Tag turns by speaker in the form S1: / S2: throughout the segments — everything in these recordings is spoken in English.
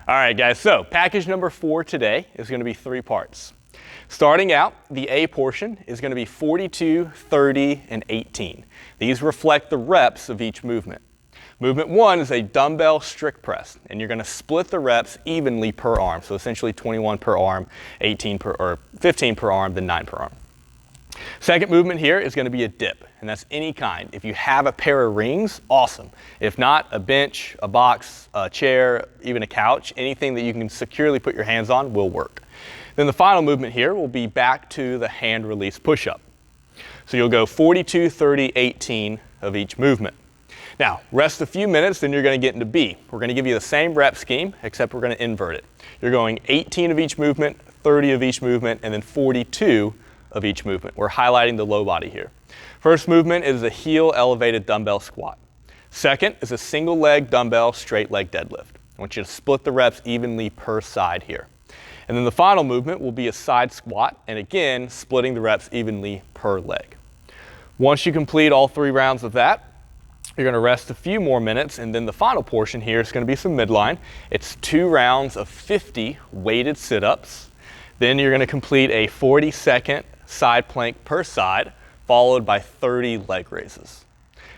S1: All right, guys, so package number 4 today is going to be 3 parts. Starting out, the A portion is going to be 42, 30, and 18. These reflect the reps of each movement. Movement 1 is a dumbbell strict press, and you're going to split the reps evenly per arm. So essentially 21 per arm, 15 per arm, then 9 per arm. Second movement here is going to be a dip, and that's any kind. If you have a pair of rings, awesome. If not, a bench, a box, a chair, even a couch, anything that you can securely put your hands on will work. Then the final movement here will be back to the hand release push-up. So you'll go 42, 30, 18 of each movement. Now, rest a few minutes, then you're going to get into B. We're going to give you the same rep scheme, except we're going to invert it. You're going 18 of each movement, 30 of each movement, and then 42 of each movement. We're highlighting the low body here. First movement is a heel elevated dumbbell squat. Second is a single leg dumbbell straight leg deadlift. I want you to split the reps evenly per side here. And then the final movement will be a side squat, and again, splitting the reps evenly per leg. Once you complete all 3 rounds of that, you're going to rest a few more minutes, and then the final portion here is going to be some midline. It's 2 rounds of 50 weighted sit-ups. Then you're going to complete a 40-second side plank per side, followed by 30 leg raises.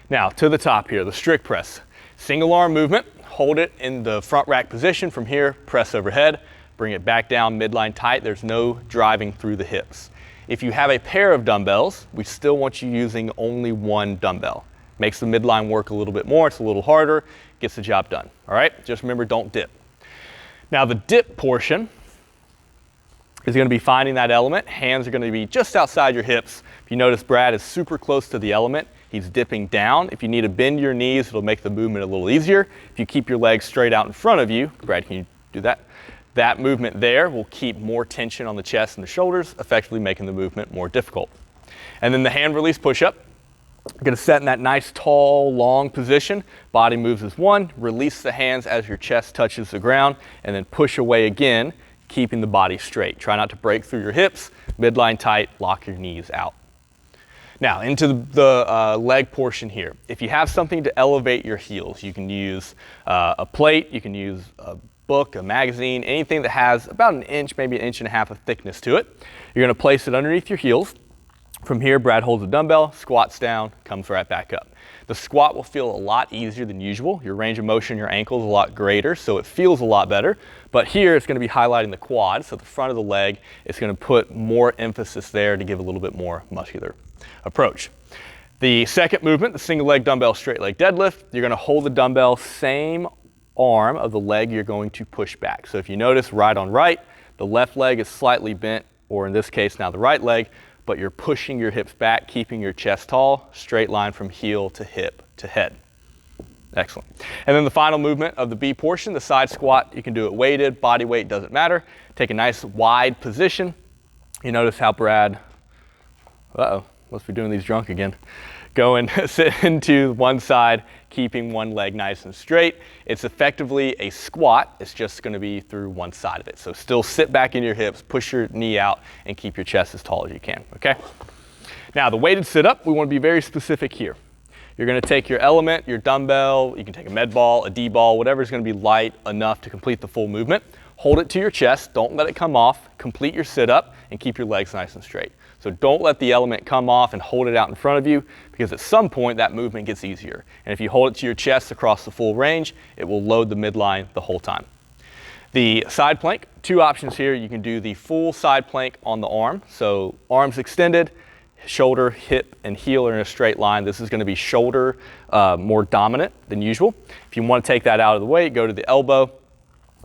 S1: Now, to the top here, the strict press. Single arm movement, hold it in the front rack position. From here, press overhead, bring it back down midline tight. There's no driving through the hips. If you have a pair of dumbbells, we still want you using only 1 dumbbell. Makes the midline work a little bit more, it's a little harder, gets the job done. All right, just remember, don't dip. Now the dip portion is going to be finding that element. Hands are going to be just outside your hips. If you notice, Brad is super close to the element. He's dipping down. If you need to bend your knees, it'll make the movement a little easier. If you keep your legs straight out in front of you, Brad, can you do that? That movement there will keep more tension on the chest and the shoulders, effectively making the movement more difficult. And then the hand release push-up. You're going to set in that nice, tall, long position. Body moves as 1. Release the hands as your chest touches the ground, and then push away again, keeping the body straight. Try not to break through your hips. Midline tight, lock your knees out. Now, into the leg portion here. If you have something to elevate your heels, you can use a plate, you can use a book, a magazine, anything that has about 1 inch, maybe 1.5 inches of thickness to it. You're going to place it underneath your heels. From here, Brad holds a dumbbell, squats down, comes right back up. The squat will feel a lot easier than usual. Your range of motion, your ankle is a lot greater, so it feels a lot better. But here, it's going to be highlighting the quad, so the front of the leg, it's going to put more emphasis there to give a little bit more muscular approach. The second movement, the single leg dumbbell straight leg deadlift, you're going to hold the dumbbell, same arm of the leg you're going to push back. So if you notice, right on right, the left leg is slightly bent, or in this case now the right leg, but you're pushing your hips back, keeping your chest tall, straight line from heel to hip to head. Excellent. And then the final movement of the B portion, the side squat, you can do it weighted, body weight, doesn't matter. Take a nice wide position. You notice how Brad, must be doing these drunk again. Go and sit into one side, keeping one leg nice and straight. It's effectively a squat. It's just going to be through one side of it. So still sit back in your hips, push your knee out, and keep your chest as tall as you can, okay? Now, the weighted sit-up, we want to be very specific here. You're going to take your element, your dumbbell, you can take a med ball, a D ball, whatever's going to be light enough to complete the full movement. Hold it to your chest, don't let it come off, complete your sit-up, and keep your legs nice and straight. So don't let the element come off and hold it out in front of you, because at some point that movement gets easier. And if you hold it to your chest across the full range, it will load the midline the whole time. The side plank, 2 options here. You can do the full side plank on the arm. So arms extended, shoulder, hip, and heel are in a straight line. This is going to be shoulder more dominant than usual. If you want to take that out of the way, go to the elbow,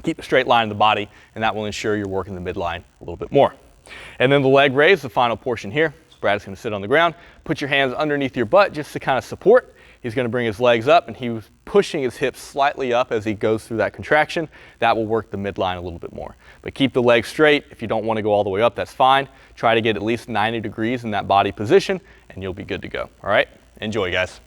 S1: keep a straight line in the body, and that will ensure you're working the midline a little bit more. And then the leg raise, the final portion here. Brad's going to sit on the ground. Put your hands underneath your butt just to kind of support. He's going to bring his legs up, and he's pushing his hips slightly up as he goes through that contraction. That will work the midline a little bit more. But keep the legs straight. If you don't want to go all the way up, that's fine. Try to get at least 90 degrees in that body position, and you'll be good to go. All right? Enjoy, guys.